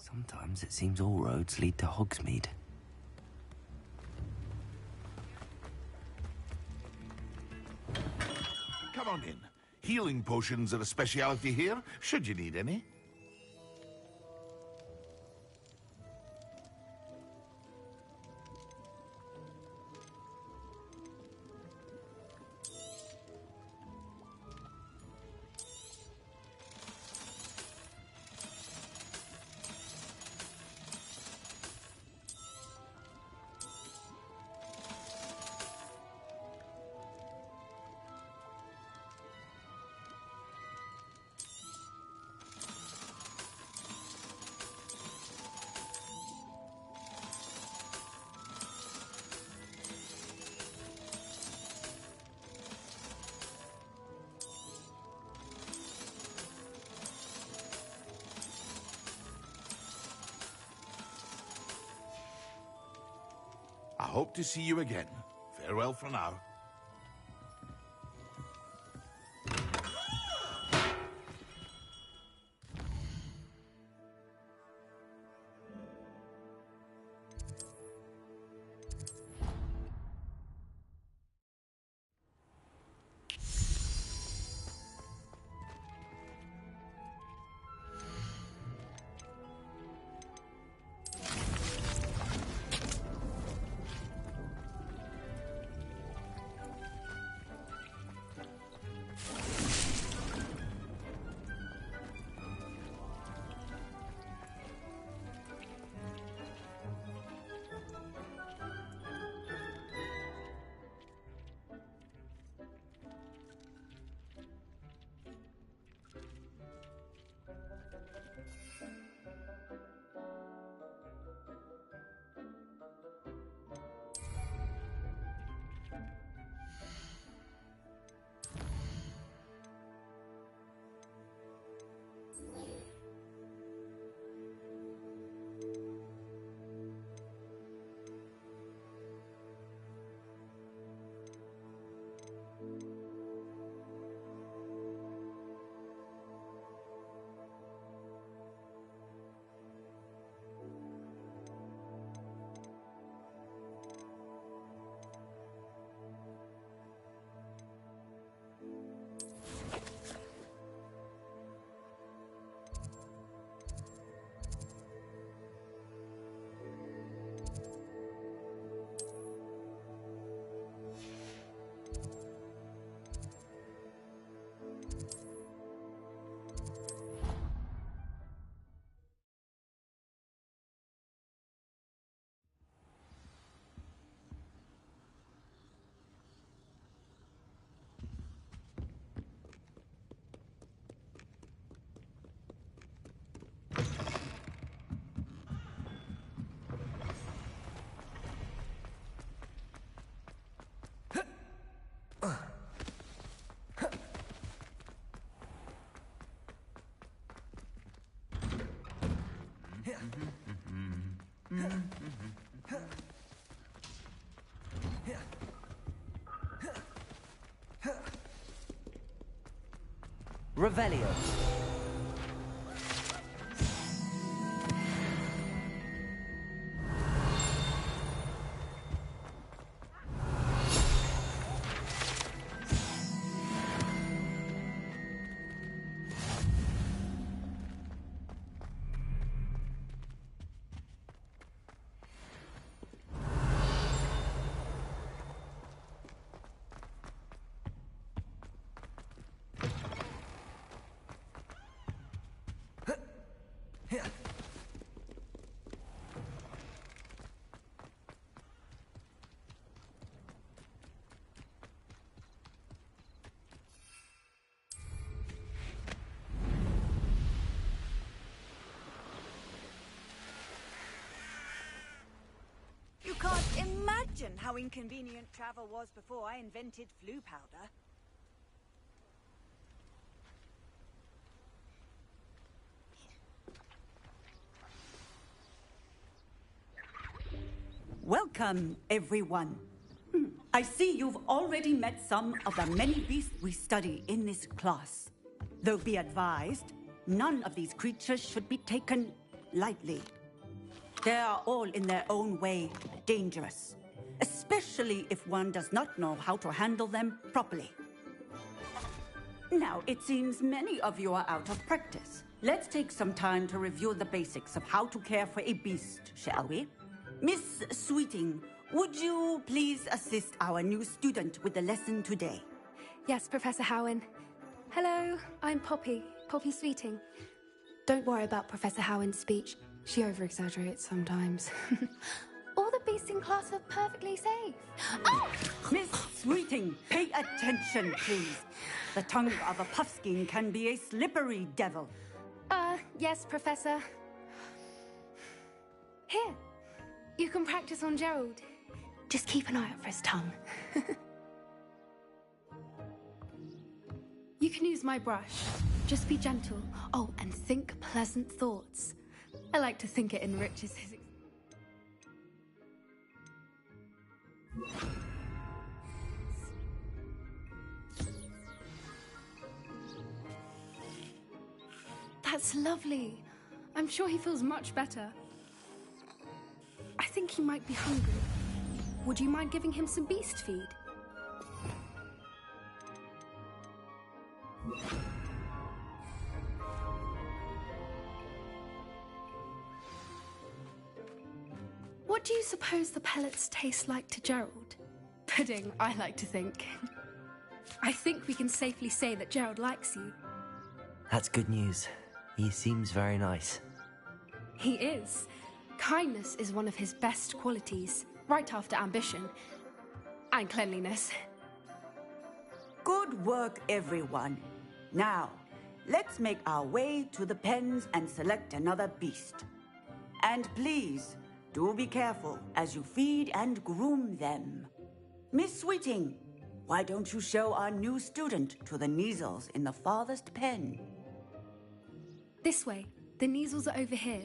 Sometimes it seems all roads lead to Hogsmeade. Come on in. Healing potions are a speciality here, should you need any. I hope to see you again. Farewell for now. Revelio. You can't imagine how inconvenient travel was before I invented flu powder. Welcome, everyone. I see you've already met some of the many beasts we study in this class. Though be advised, none of these creatures should be taken lightly. They are all in their own way dangerous, especially if one does not know how to handle them properly. Now, it seems many of you are out of practice. Let's take some time to review the basics of how to care for a beast, shall we? Miss Sweeting, would you please assist our new student with the lesson today? Yes, Professor Howen. Hello, I'm Poppy Sweeting. Don't worry about Professor Howen's speech. She over-exaggerates sometimes. All the beasts in class are perfectly safe. Oh! Miss Sweeting, pay attention, please. The tongue of a puffskein can be a slippery devil. Yes, Professor. Here, you can practice on Gerald. Just keep an eye out for his tongue. You can use my brush. Just be gentle. Oh, and think pleasant thoughts. I like to think it enriches his... That's lovely. I'm sure he feels much better. I think he might be hungry. Would you mind giving him some beast feed? What do you suppose the pellets taste like to Gerald? Pudding, I like to think. I think we can safely say that Gerald likes you. That's good news. He seems very nice. He is. Kindness is one of his best qualities, right after ambition. And cleanliness. Good work, everyone. Now, let's make our way to the pens and select another beast. And please, do be careful as you feed and groom them. Miss Sweeting, why don't you show our new student to the Kneazles in the farthest pen? This way. The Kneazles are over here.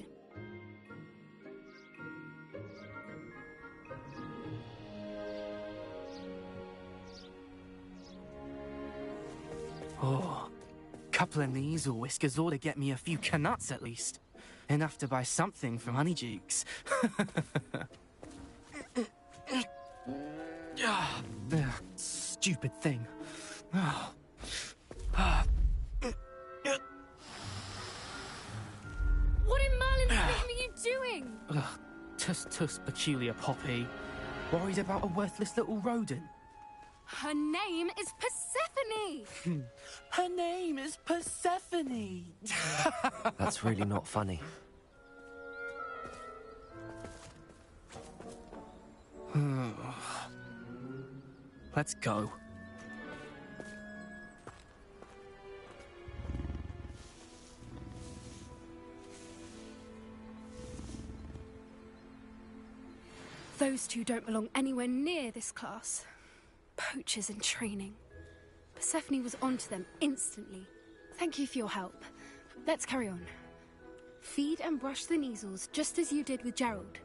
Oh, couple of Kneazle whiskers ought to get me a few canuts at least. Enough to buy something from Honeydukes. Stupid thing. What in Merlin's name are you doing? Tuss, peculiar Poppy. Worried about a worthless little rodent? Her name is Persephone! Her name is Persephone! That's really not funny. Let's go. Those two don't belong anywhere near this class. Poachers in training. Persephone was onto them instantly. Thank you for your help. Let's carry on. Feed and brush the Kneazles just as you did with Gerald.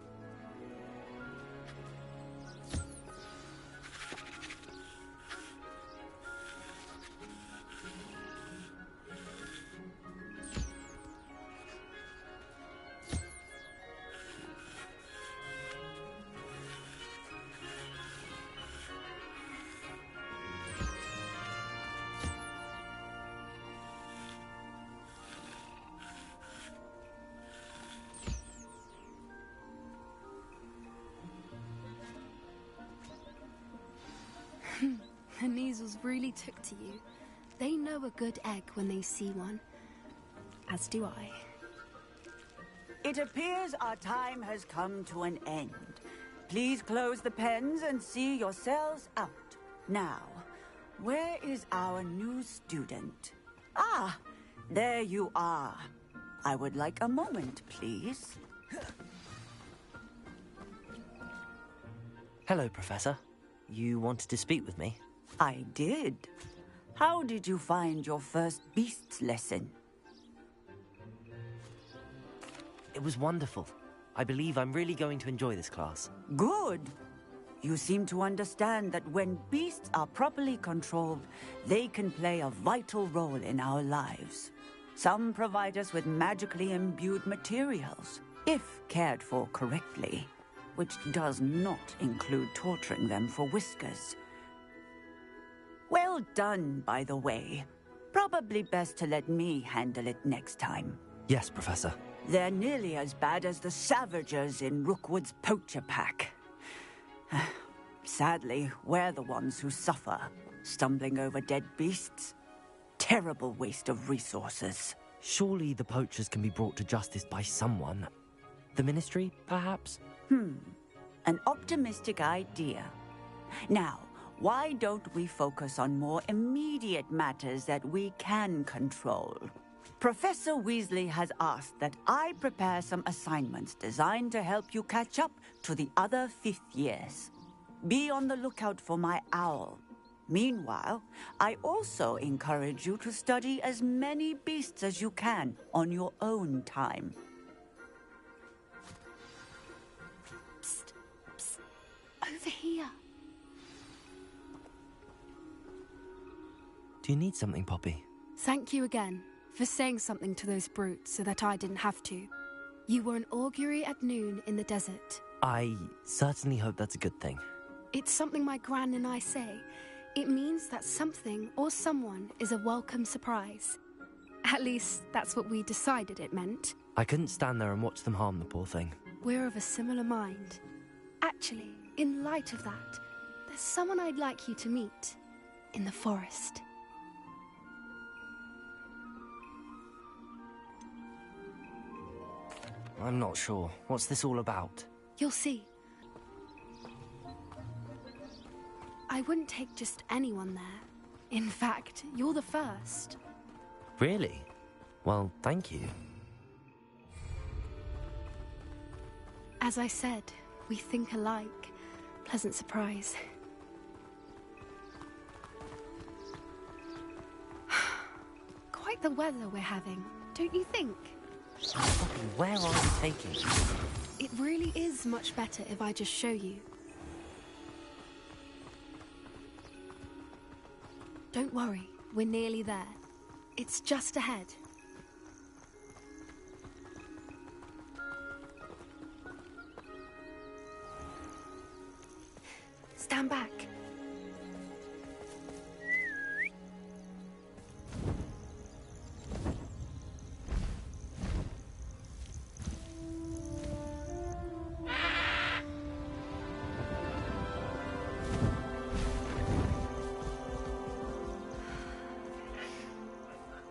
The Kneazles really took to you. They know a good egg when they see one. As do I. It appears our time has come to an end. Please close the pens and see yourselves out. Now, where is our new student? Ah, there you are. I would like a moment, please. Hello, Professor. You wanted to speak with me? I did. How did you find your first beasts lesson? It was wonderful. I believe I'm really going to enjoy this class. Good. You seem to understand that when beasts are properly controlled, they can play a vital role in our lives. Some provide us with magically imbued materials, if cared for correctly, which does not include torturing them for whiskers. Well done, by the way. Probably best to let me handle it next time. Yes, Professor. They're nearly as bad as the Savagers in Rookwood's poacher pack. Sadly, we're the ones who suffer, stumbling over dead beasts. Terrible waste of resources. Surely the poachers can be brought to justice by someone. The Ministry, perhaps? An optimistic idea. Now, why don't we focus on more immediate matters that we can control? Professor Weasley has asked that I prepare some assignments designed to help you catch up to the other fifth years. Be on the lookout for my owl. Meanwhile, I also encourage you to study as many beasts as you can on your own time. Psst, psst. Over here. Do you need something, Poppy? Thank you again for saying something to those brutes so that I didn't have to. You were an augury at noon in the desert. I certainly hope that's a good thing. It's something my gran and I say. It means that something or someone is a welcome surprise. At least, that's what we decided it meant. I couldn't stand there and watch them harm the poor thing. We're of a similar mind. Actually, in light of that, there's someone I'd like you to meet in the forest. I'm not sure. What's this all about? You'll see. I wouldn't take just anyone there. In fact, you're the first. Really? Well, thank you. As I said, we think alike. Pleasant surprise. Quite the weather we're having, don't you think? Poppy, where are you taking me? It really is much better if I just show you. Don't worry, we're nearly there. It's just ahead. Stand back.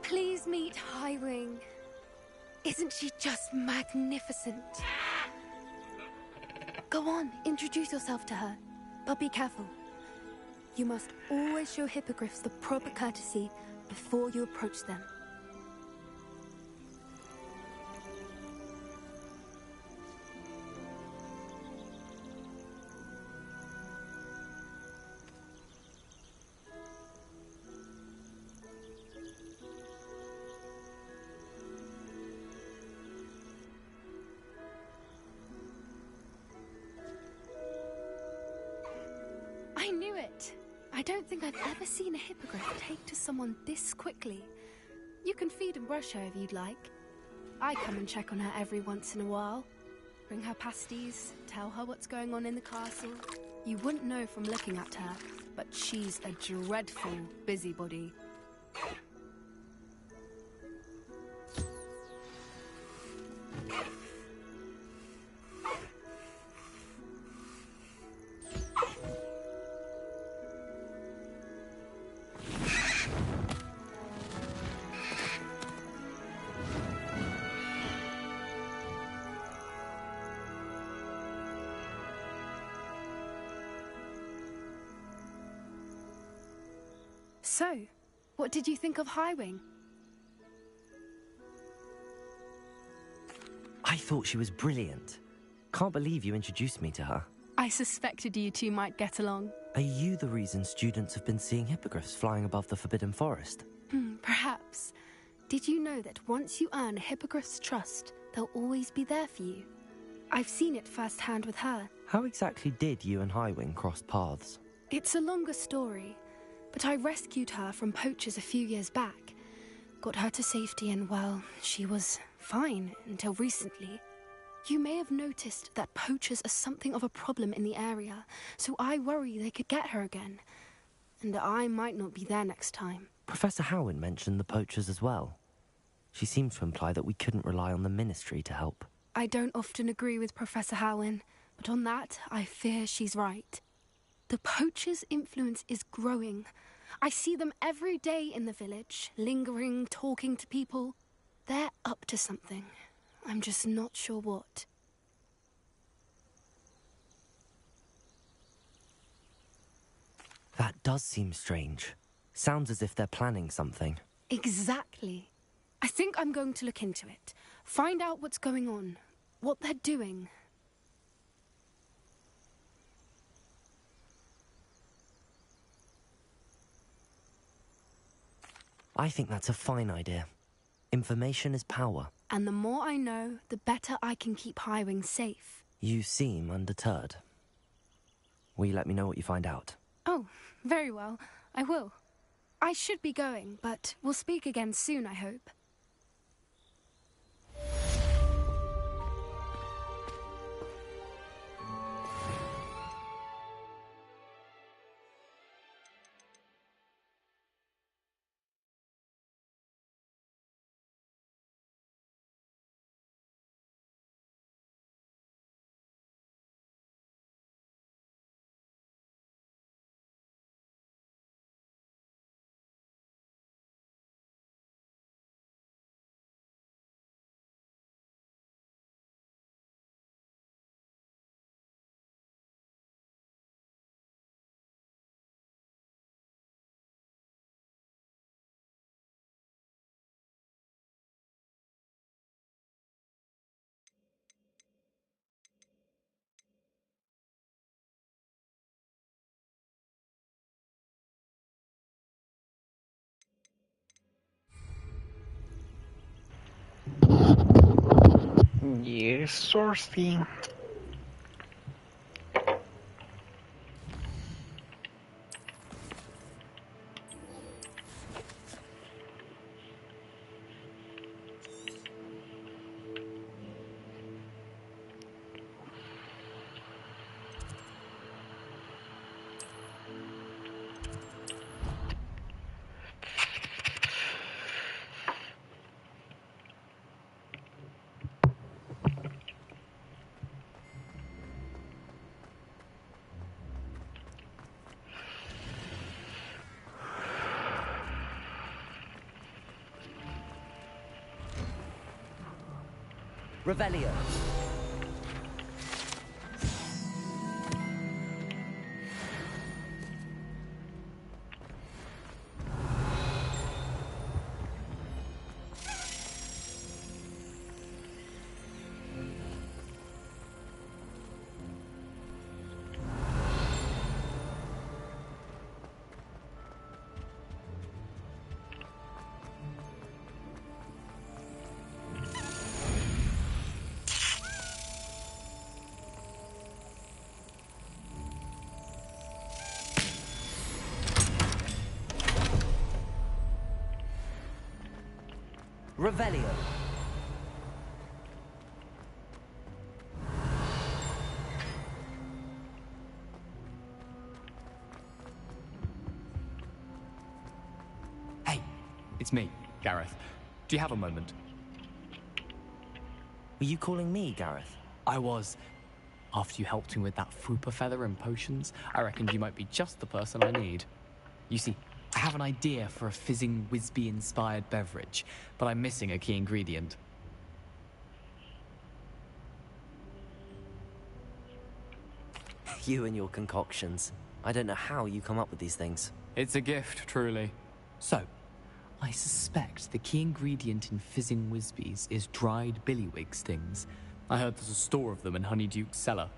Please meet Highwing. Isn't she just magnificent? Go on, introduce yourself to her. But be careful. You must always show hippogriffs the proper courtesy before you approach them. I knew it! I don't think I've ever seen a hippogriff take to someone this quickly. You can feed and brush her if you'd like. I come and check on her every once in a while. Bring her pasties, tell her what's going on in the castle. You wouldn't know from looking at her, but she's a dreadful busybody. So, what did you think of Highwing? I thought she was brilliant. Can't believe you introduced me to her. I suspected you two might get along. Are you the reason students have been seeing hippogriffs flying above the Forbidden Forest? Perhaps. Did you know that once you earn a hippogriff's trust, they'll always be there for you? I've seen it firsthand with her. How exactly did you and Highwing cross paths? It's a longer story, but I rescued her from poachers a few years back. got her to safety and, well, she was fine until recently. You may have noticed that poachers are something of a problem in the area, so I worry they could get her again. And I might not be there next time. Professor Howin mentioned the poachers as well. She seemed to imply that we couldn't rely on the Ministry to help. I don't often agree with Professor Howin, but on that, I fear she's right. The poachers' influence is growing. I see them every day in the village, lingering, talking to people. They're up to something. I'm just not sure what. That does seem strange. Sounds as if they're planning something. Exactly. I think I'm going to look into it. Find out what's going on. What they're doing. I think that's a fine idea. Information is power. And the more I know, the better I can keep Highwing safe. You seem undeterred. Will you let me know what you find out? Oh, very well. I will. I should be going, but we'll speak again soon, I hope. Yes, Sourcey. Revelio. Revelio. Hey, it's me, Gareth. Do you have a moment? Were you calling me, Gareth? I was. After you helped me with that fupa feather and potions, I reckoned you might be just the person I need. You see, I have an idea for a fizzing Wisby-inspired beverage, but I'm missing a key ingredient. You and your concoctions. I don't know how you come up with these things. It's a gift, truly. So, I suspect the key ingredient in fizzing Wisbies is dried billywig stings. I heard there's a store of them in Honeyduke's cellar.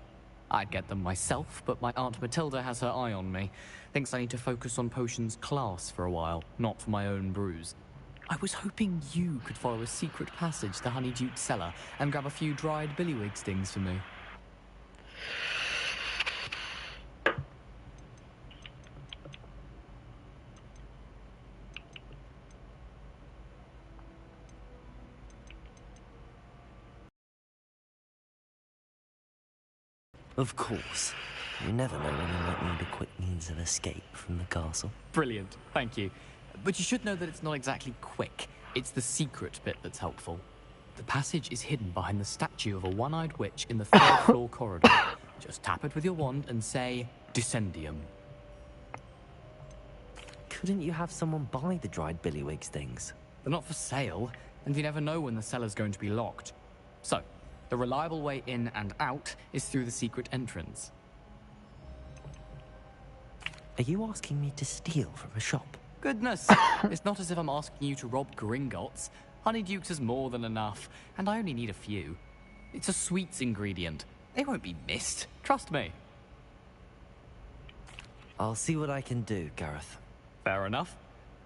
I'd get them myself, but my Aunt Matilda has her eye on me. Thinks I need to focus on potions class for a while, not for my own brews. I was hoping you could follow a secret passage to Honeyduke's cellar and grab a few dried billywig stings for me. Of course. You never know when you might need a quick means of escape from the castle. Brilliant, thank you. But you should know that it's not exactly quick. It's the secret bit that's helpful. The passage is hidden behind the statue of a one-eyed witch in the third floor corridor. Just tap it with your wand and say, Descendium. Couldn't you have someone buy the dried billywig's things? They're not for sale, and you never know when the cellar's going to be locked. So, the reliable way in and out is through the secret entrance. Are you asking me to steal from a shop? Goodness, it's not as if I'm asking you to rob Gringotts. Honeydukes has more than enough, and I only need a few. It's a sweets ingredient. They won't be missed, trust me. I'll see what I can do, Gareth. Fair enough.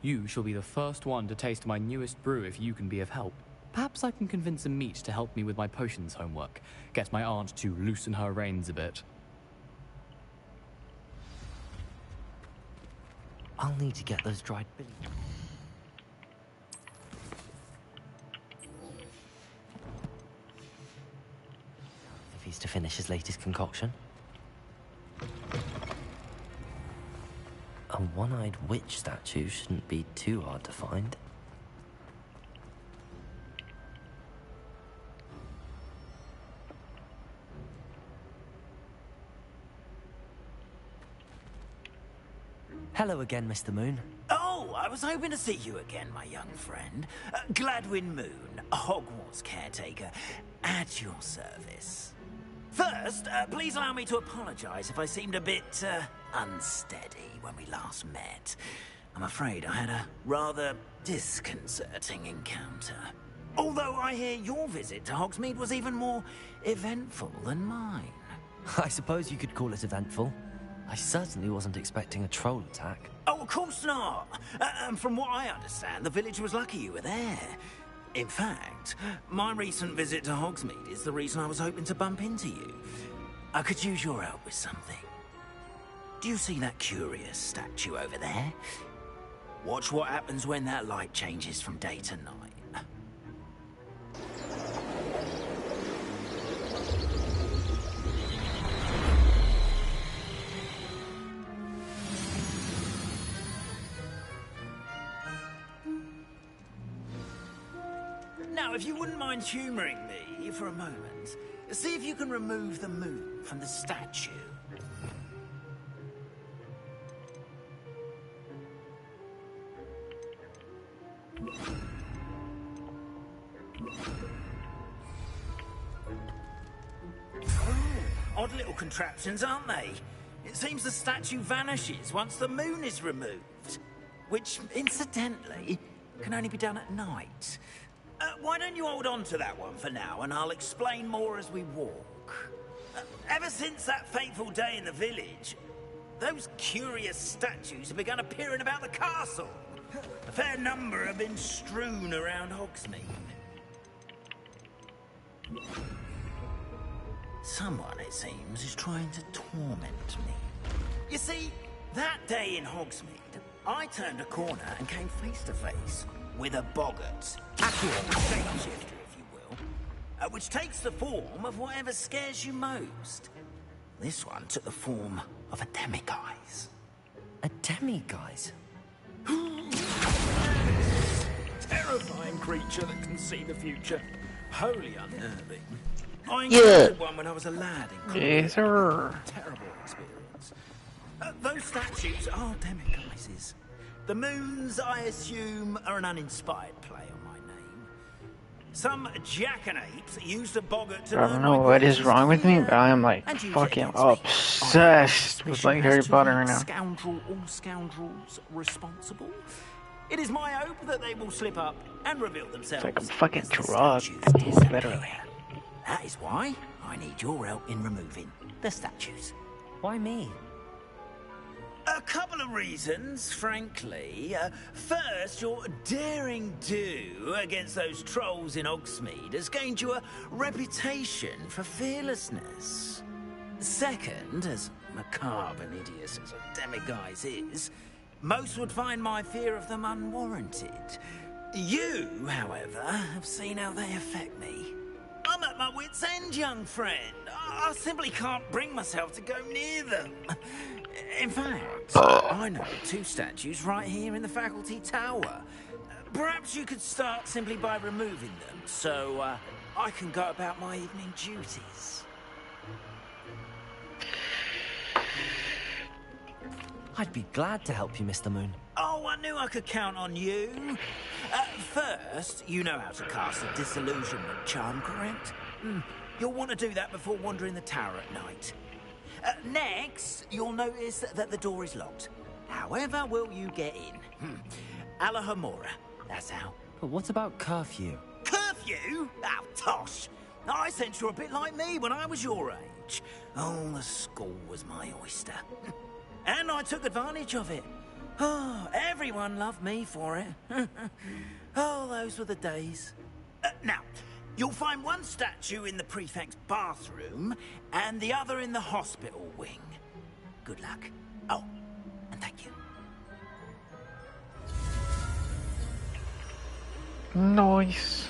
You shall be the first one to taste my newest brew if you can be of help. Perhaps I can convince a meat to help me with my potions homework. Get my aunt to loosen her reins a bit. I'll need to get those dried billy. If he's to finish his latest concoction. A one-eyed witch statue shouldn't be too hard to find. Hello again, Mr. Moon. Oh, I was hoping to see you again, my young friend. Gladwin Moon, Hogwarts caretaker, at your service. First, please allow me to apologize if I seemed a bit, unsteady when we last met. I'm afraid I had a rather disconcerting encounter. Although I hear your visit to Hogsmeade was even more eventful than mine. I suppose you could call it eventful. I certainly wasn't expecting a troll attack. Oh, of course not. And from what I understand, the village was lucky you were there. In fact, my recent visit to Hogsmeade is the reason I was hoping to bump into you. I could use your help with something. Do you see that curious statue over there? Watch what happens when that light changes from day to night. Now, if you wouldn't mind humouring me for a moment, see if you can remove the moon from the statue. Odd little contraptions, aren't they? It seems the statue vanishes once the moon is removed. Which, incidentally, can only be done at night. Why don't you hold on to that one for now, and I'll explain more as we walk. Ever since that fateful day in the village, those curious statues have begun appearing about the castle. A fair number have been strewn around Hogsmeade. Someone, it seems, is trying to torment me. You see, that day in Hogsmeade, I turned a corner and came face to face with a boggart. Accurate shapeshifter, if you will. Which takes the form of whatever scares you most. This one took the form of a demiguise. A demiguise? Terrifying creature that can see the future. Wholly unnerving. I encountered one when I was a lad in Yes, sir. Terrible experience. Those statues are demiguises. The moons, I assume, are an uninspired play on my name. Some jackanapes used a boggart to I don't know what is wrong with me, but I am like fucking obsessed with like Harry Potter right now. Scoundrel, all scoundrels responsible. It is my hope that they will slip up and reveal themselves. It's like a fucking drug, literally. That is why I need your help in removing the statues. Why me? A couple of reasons, frankly. First, your daring do against those trolls in Hogsmeade has gained you a reputation for fearlessness. Second, as macabre and hideous as a demiguise is, most would find my fear of them unwarranted. You, however, have seen how they affect me. I'm I'm at my wit's end, young friend. I simply can't bring myself to go near them. In fact, I know 2 statues right here in the faculty tower. Perhaps you could start simply by removing them, so I can go about my evening duties. I'd be glad to help you, Mr. Moon. Oh, I knew I could count on you. First, you know how to cast a disillusionment charm, correct? You'll want to do that before wandering the tower at night. Next, you'll notice that the door is locked. However will you get in? Alahomora, that's how. But what about curfew? Curfew? Oh, tosh. I sense you're a bit like me when I was your age. Oh, the school was my oyster. And I took advantage of it. Oh, everyone loved me for it. Oh, those were the days. Now, you'll find one statue in the prefect's bathroom and the other in the hospital wing. Good luck. Oh, and thank you. Nice.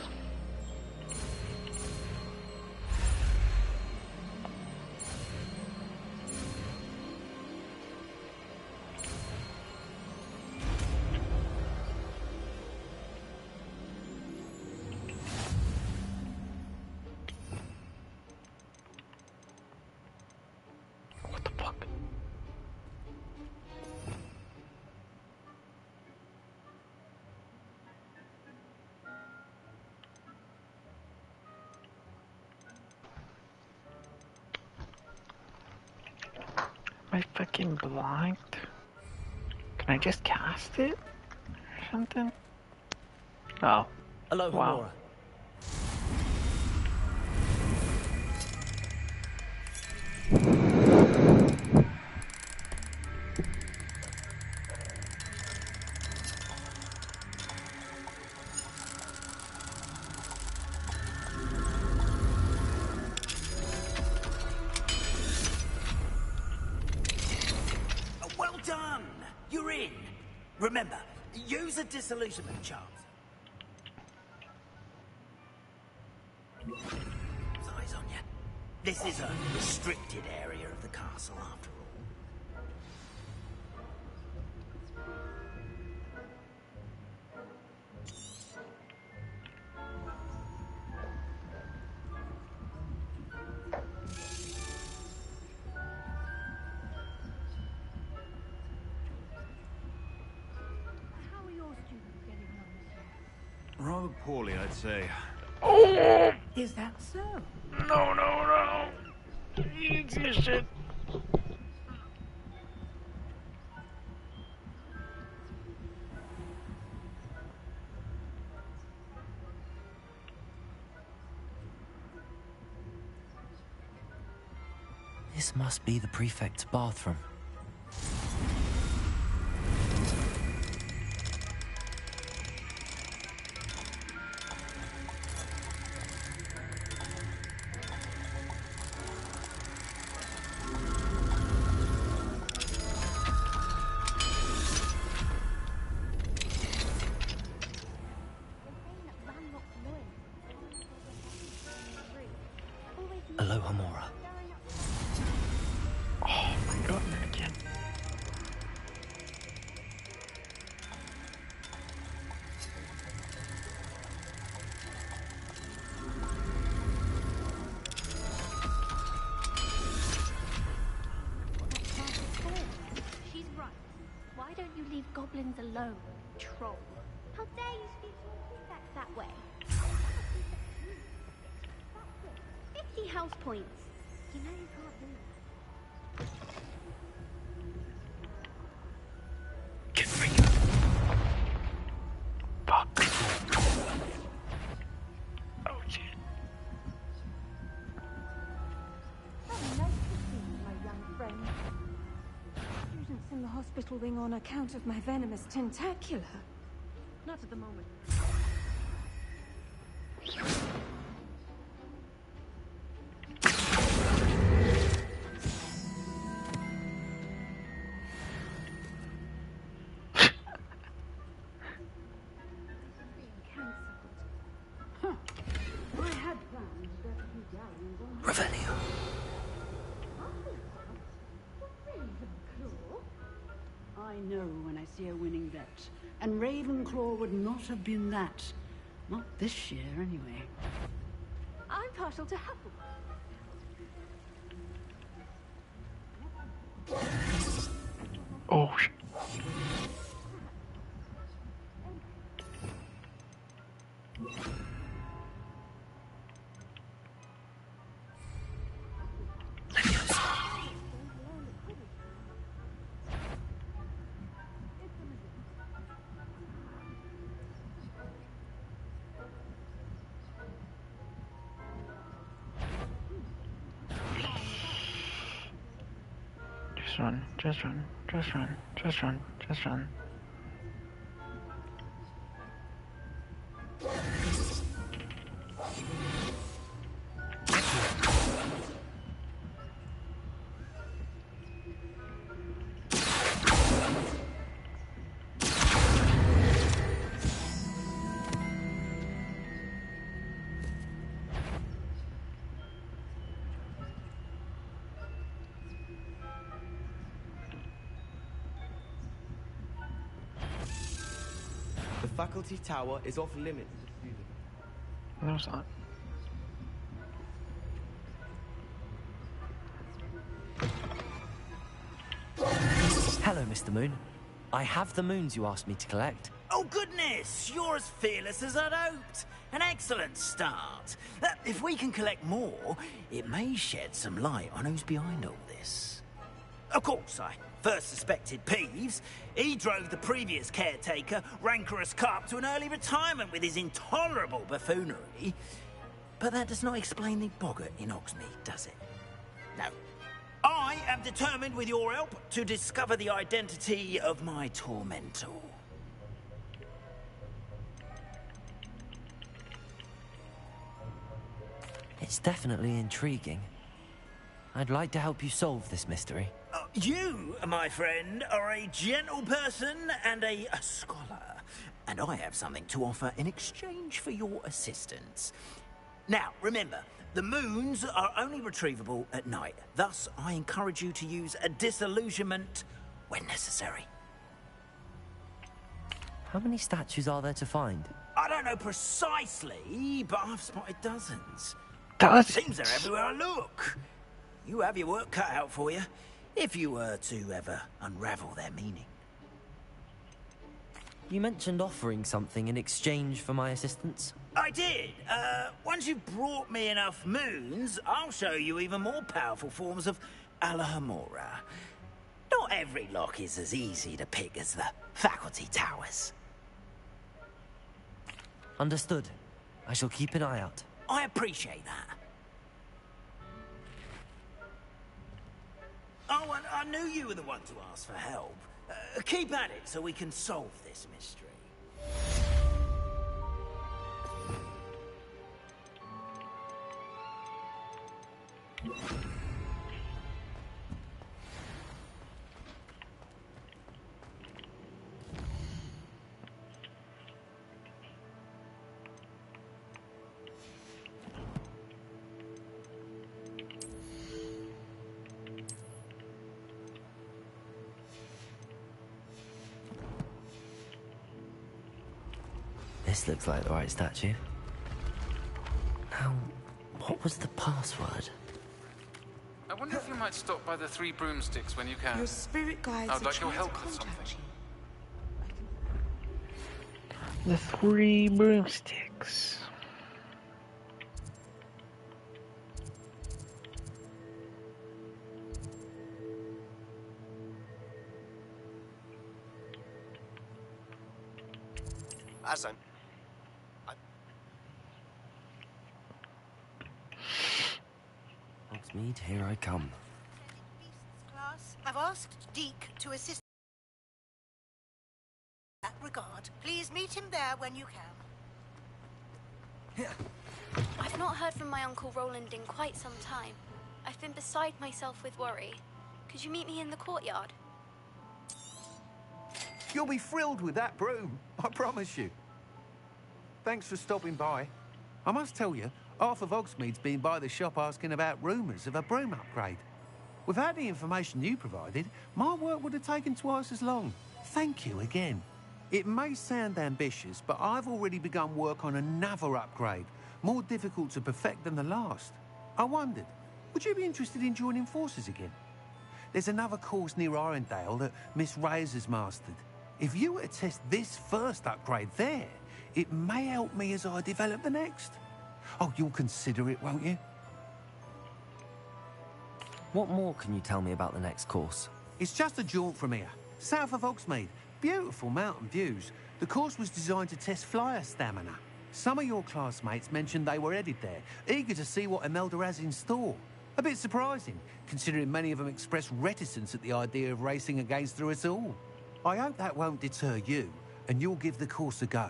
What the fuck? Am I fucking blind? Can I just cast it? Or something? Oh. Hello, Wow. Homura. Well done! You're in. Remember, use a disillusionment charm. Eyes on you. This is a restricted area of the castle, after all. How are your students getting on, monsieur? Rather poorly, I'd say. Is that so? No, no, no. Eat your shit. This must be the prefect's bathroom. Hello, Homura. Oh my god, not again. She's right. Why don't you leave goblins alone, troll? How dare you speak to a prefect that way? 50 house points. You know you can't do that. Get free. Fuck. Oh shit. Very nice to see you, my young friend. Students in the hospital wing on account of my venomous tentacular. Not at the moment. Being cancelled. Huh. I had plans, but Revelio. I know when I see a winning bet. And Ravenclaw would not have been that. Not this year, anyway. I'm partial to Hufflepuff. Oh, shit. Just run, just run, just run, just run, just run. The faculty tower is off limits to students. No, it's not. Hello, Mr. Moon. I have the moons you asked me to collect. Oh, goodness! You're as fearless as I'd hoped. An excellent start. If we can collect more, it may shed some light on who's behind all this. Of course, I first suspected Peeves. He drove the previous caretaker, Rancorous Carp, to an early retirement with his intolerable buffoonery. But that does not explain the boggart in Hogsmeade, does it? No. I am determined, with your help, to discover the identity of my tormentor. It's definitely intriguing. I'd like to help you solve this mystery. You, my friend, are a gentle person and a scholar. And I have something to offer in exchange for your assistance. Now, remember, the moons are only retrievable at night. Thus, I encourage you to use a disillusionment when necessary. How many statues are there to find? I don't know precisely, but I've spotted dozens. Seems they're everywhere I look. You have your work cut out for you, if you were to ever unravel their meaning. You mentioned offering something in exchange for my assistance? I did. Once you've brought me enough moons, I'll show you even more powerful forms of Alohomora. Not every lock is as easy to pick as the faculty towers. Understood. I shall keep an eye out. I appreciate that. Oh, and I knew you were the one to ask for help. Keep at it so we can solve this mystery. This looks like the right statue. Now, what was the password? I wonder if you might stop by the Three Broomsticks when you can. Your spirit guides I would are like your trying to help with contact something. The Three Broomsticks. Hassan. Hogsmeade, here I come. Class, I've asked Deke to assist in that regard. Please meet him there when you can. I've not heard from my Uncle Roland in quite some time. I've been beside myself with worry. Could you meet me in the courtyard? You'll be thrilled with that broom, I promise you. Thanks for stopping by. I must tell you, Half of Hogsmeade's been by the shop asking about rumours of a broom upgrade. Without the information you provided, my work would have taken twice as long. Thank you again. It may sound ambitious, but I've already begun work on another upgrade, more difficult to perfect than the last. I wondered, would you be interested in joining forces again? There's another course near Irondale that Miss Reyes has mastered. If you were to test this first upgrade there, it may help me as I develop the next. Oh, you'll consider it, won't you? What more can you tell me about the next course? It's just a jaunt from here, south of Hogsmeade. Beautiful mountain views. The course was designed to test flyer stamina. Some of your classmates mentioned they were headed there, eager to see what Imelda has in store. A bit surprising, considering many of them expressed reticence at the idea of racing against her at all. I hope that won't deter you, and you'll give the course a go.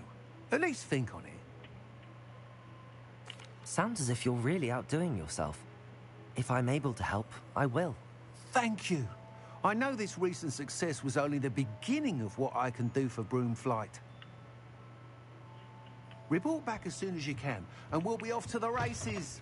At least think on it. Sounds as if you're really outdoing yourself. If I'm able to help, I will. Thank you. I know this recent success was only the beginning of what I can do for Broomflight. Report back as soon as you can, and we'll be off to the races.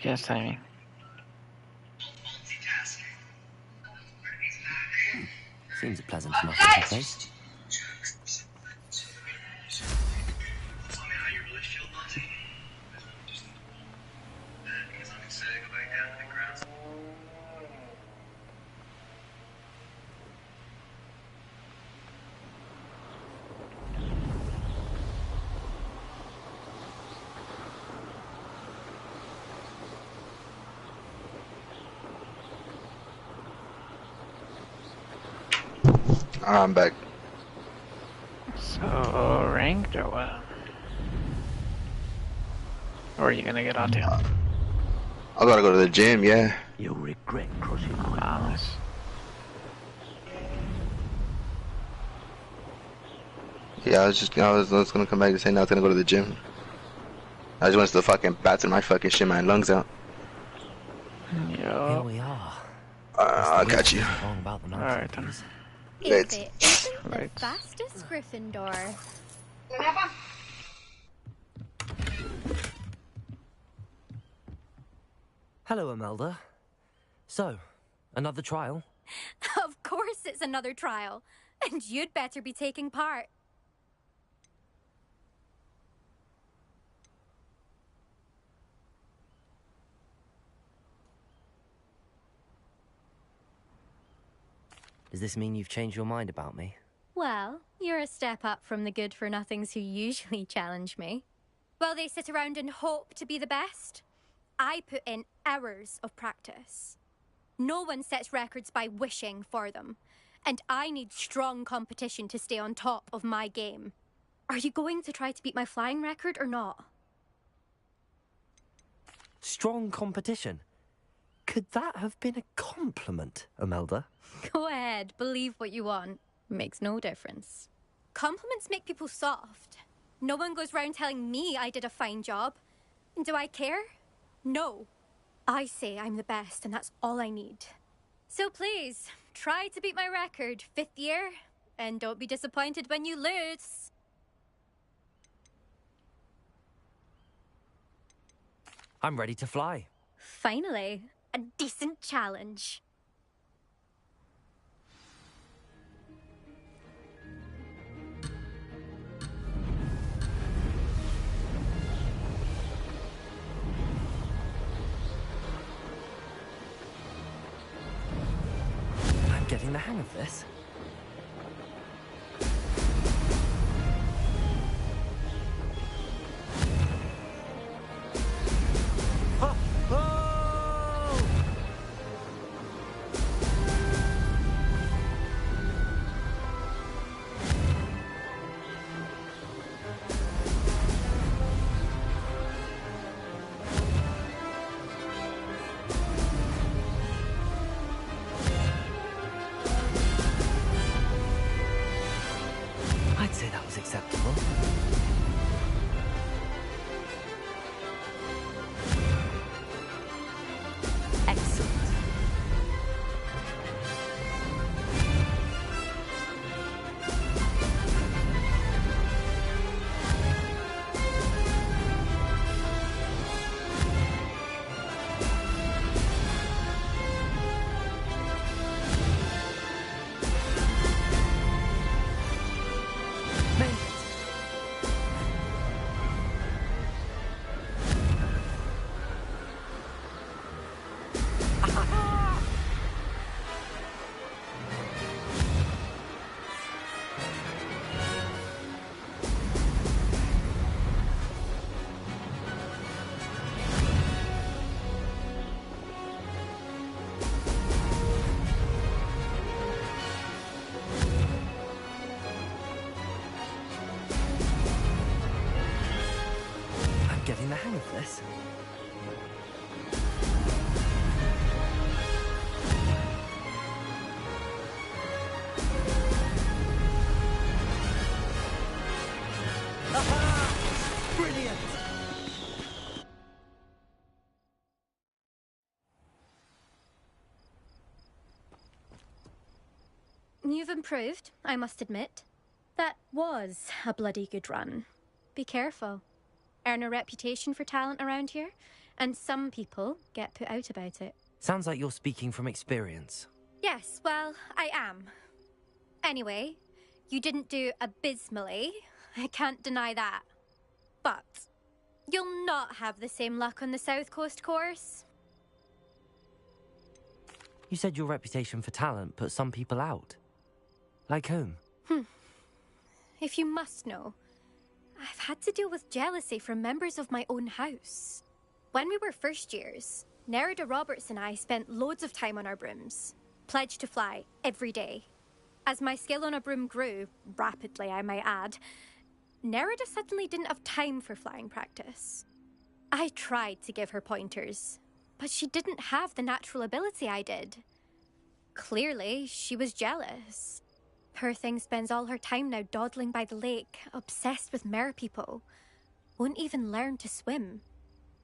Guess timing. Seems a pleasant enough looking place. I'm back. So, ranked or what? Or are you gonna get on to? I gotta go to the gym, yeah. You'll regret crossing my path. Yeah, I was gonna come back to say now I was gonna go to the gym. I just went to the fucking bathroom, my fucking shit my lungs out. Here we are. I got you. Alright then. If it isn't the fastest Gryffindor. Hello, Imelda. So, another trial? Of course it's another trial. And you'd better be taking part. Does this mean you've changed your mind about me? Well, you're a step up from the good-for-nothings who usually challenge me. While they sit around and hope to be the best, I put in hours of practice. No one sets records by wishing for them, and I need strong competition to stay on top of my game. Are you going to try to beat my flying record or not? Strong competition? Could that have been a compliment, Imelda? Go ahead, believe what you want. Makes no difference. Compliments make people soft. No one goes round telling me I did a fine job. And do I care? No. I say I'm the best, and that's all I need. So please, try to beat my record, 5th year, and don't be disappointed when you lose. I'm ready to fly. Finally, a decent challenge. I'm getting the hang of this. hang of this. Brilliant! You've improved, I must admit. That was a bloody good run. Be careful. Earn a reputation for talent around here, and some people get put out about it. Sounds like you're speaking from experience. Yes, well, I am. Anyway, you didn't do abysmally. I can't deny that. But you'll not have the same luck on the South Coast course. You said your reputation for talent put some people out. Like whom? If you must know, I've had to deal with jealousy from members of my own house. When we were first years, Nerida Roberts and I spent loads of time on our brooms, pledged to fly every day. As my skill on a broom grew, rapidly I might add, Nerida suddenly didn't have time for flying practice. I tried to give her pointers, but she didn't have the natural ability I did. Clearly, she was jealous. Poor thing spends all her time now dawdling by the lake, obsessed with merpeople. Won't even learn to swim.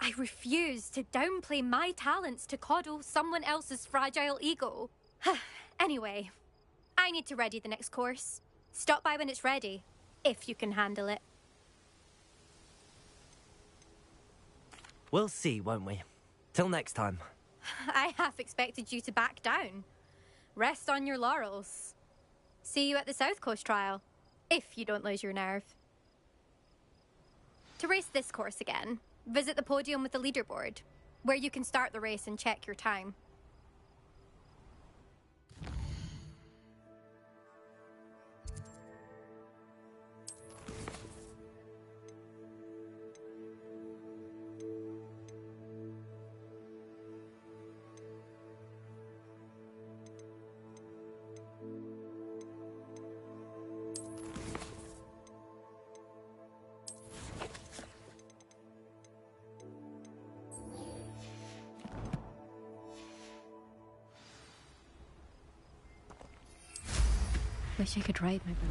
I refuse to downplay my talents to coddle someone else's fragile ego. Anyway, I need to ready the next course. Stop by when it's ready, if you can handle it. We'll see, won't we? Till next time. I half expected you to back down. Rest on your laurels. See you at the South Coast trial, if you don't lose your nerve. To race this course again, visit the podium with the leaderboard, where you can start the race and check your time. Wish I could ride my broom.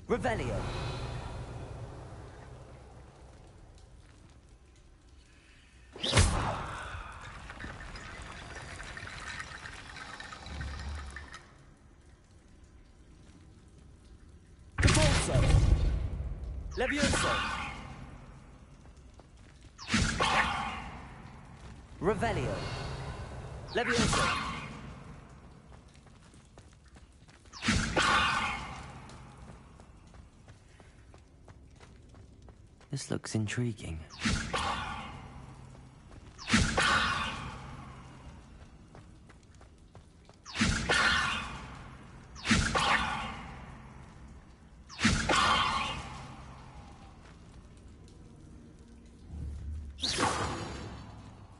Revelio. Repulso. Levioso. Revelio. Levioso. This looks intriguing.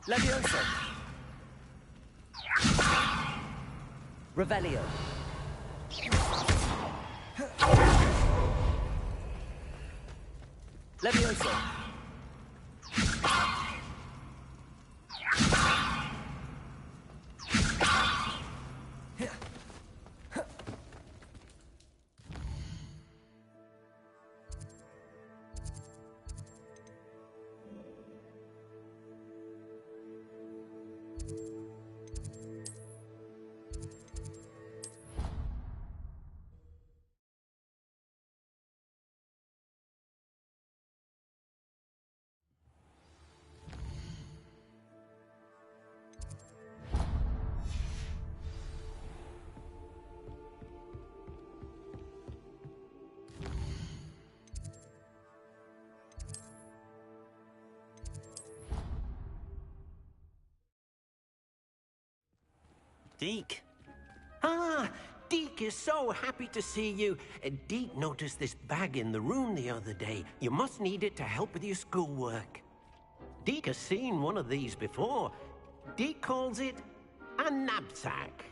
Levioso. Revelio. Levioso. Deke. Ah, Deke is so happy to see you. Deke noticed this bag in the room the other day. You must need it to help with your schoolwork. Deke has seen one of these before. Deke calls it a knapsack.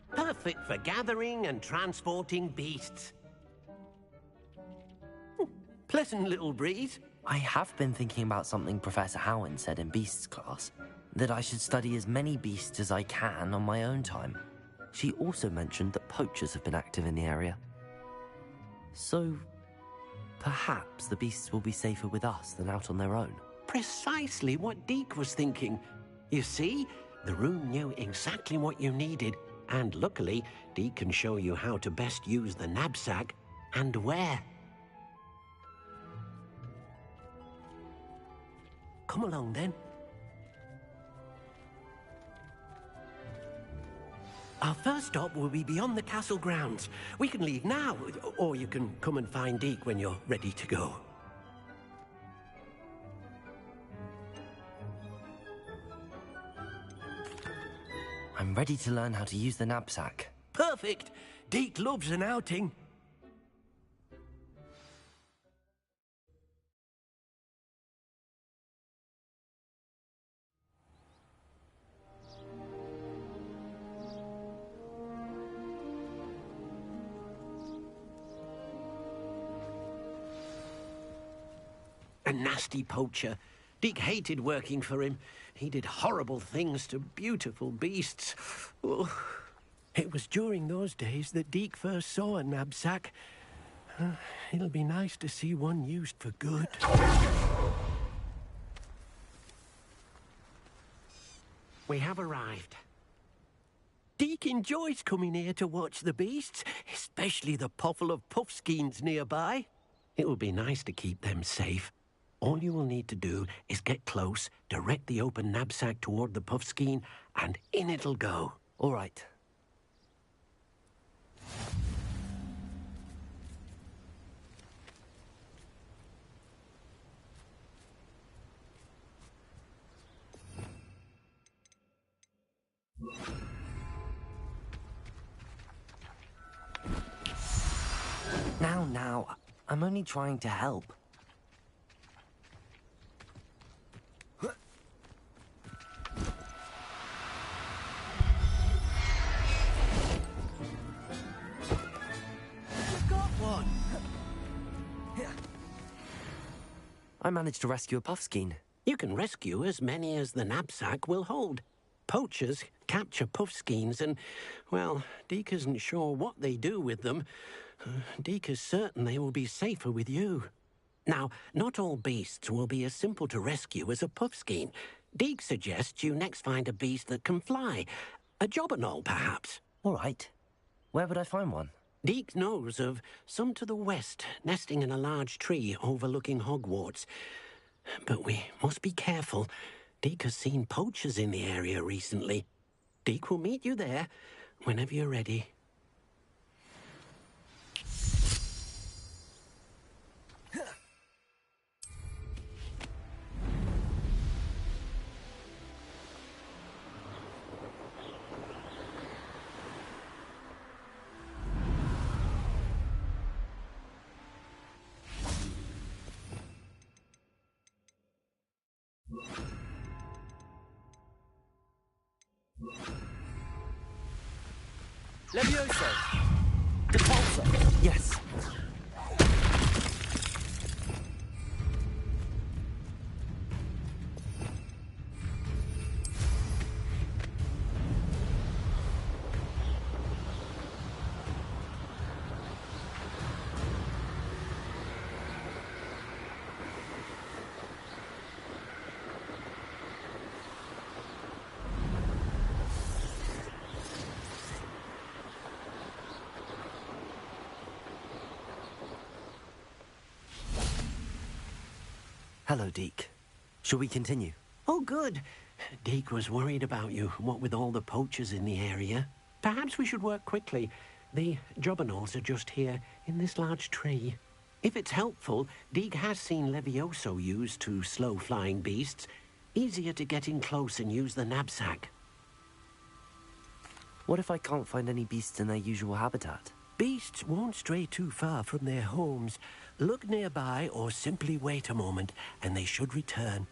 Perfect for gathering and transporting beasts. Pleasant little breeze. I have been thinking about something Professor Howard said in Beasts class, that I should study as many beasts as I can on my own time. She also mentioned that poachers have been active in the area. So, perhaps the beasts will be safer with us than out on their own. Precisely what Deke was thinking. You see, the room knew exactly what you needed, and luckily, Deke can show you how to best use the knapsack and where. Come along, then. Our first stop will be beyond the castle grounds. We can leave now, or you can come and find Deke when you're ready to go. I'm ready to learn how to use the knapsack. Perfect! Deke loves an outing. A nasty poacher. Deke hated working for him. He did horrible things to beautiful beasts. Oh. It was during those days that Deke first saw a knapsack. It'll be nice to see one used for good. We have arrived. Deke enjoys coming here to watch the beasts, especially the potful of puffskeins nearby. It will be nice to keep them safe. All you will need to do is get close, direct the open knapsack toward the puffskein, and in it'll go. All right. Now, I'm only trying to help. I managed to rescue a puffskein. You can rescue as many as the knapsack will hold. Poachers capture puffskeins and, well, Deke isn't sure what they do with them. Deke is certain they will be safer with you. Now, not all beasts will be as simple to rescue as a puffskein. Deke suggests you next find a beast that can fly. A jobberknoll, perhaps. All right. Where would I find one? Deke knows of some to the west, nesting in a large tree overlooking Hogwarts. But we must be careful. Deke has seen poachers in the area recently. Deke will meet you there whenever you're ready. Levioso! Depulsor! Yes! Hello, Deke. Shall we continue? Oh, good. Deke was worried about you, what with all the poachers in the area. Perhaps we should work quickly. The jobberknolls are just here, in this large tree. If it's helpful, Deke has seen Levioso used to slow flying beasts. Easier to get in close and use the knapsack. What if I can't find any beasts in their usual habitat? Beasts won't stray too far from their homes. Look nearby or simply wait a moment, and they should return.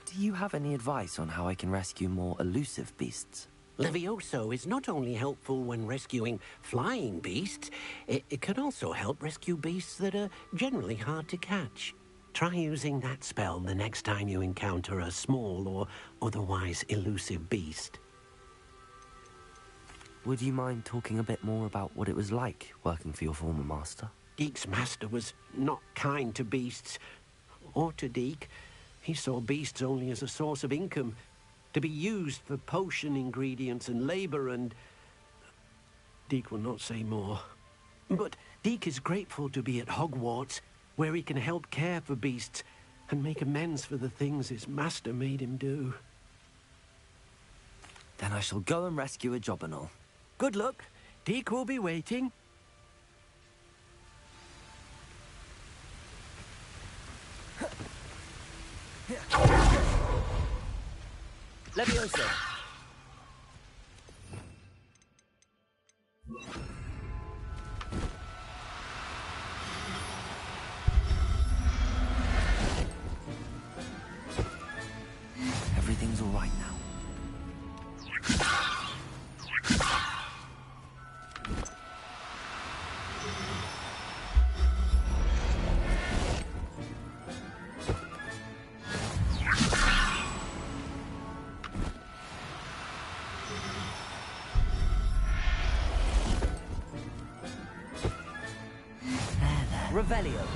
Do you have any advice on how I can rescue more elusive beasts? Levioso is not only helpful when rescuing flying beasts, it can also help rescue beasts that are generally hard to catch. Try using that spell the next time you encounter a small or otherwise elusive beast. Would you mind talking a bit more about what it was like working for your former master? Deke's master was not kind to beasts, or to Deke. He saw beasts only as a source of income, to be used for potion ingredients and labor, and Deke will not say more. But Deke is grateful to be at Hogwarts, where he can help care for beasts and make amends for the things his master made him do. Then I shall go and rescue a jobberknoll. Good luck. Deke will be waiting. Levioso! Everything's all right now. Revelio.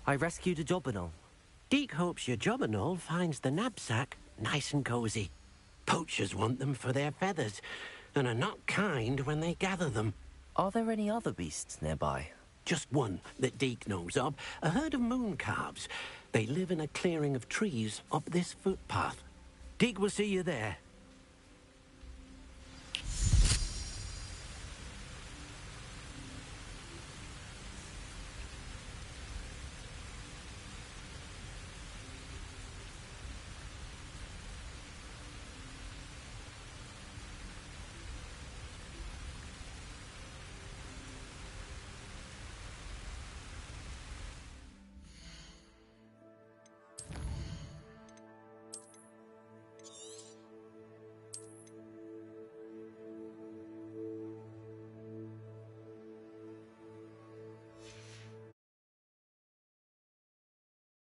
I rescued a jobberknoll. Deke hopes your jobberknoll finds the knapsack nice and cozy. Poachers want them for their feathers, and are not kind when they gather them. Are there any other beasts nearby? Just one that Deke knows of, a herd of moon calves. They live in a clearing of trees up this footpath. Deke will see you there.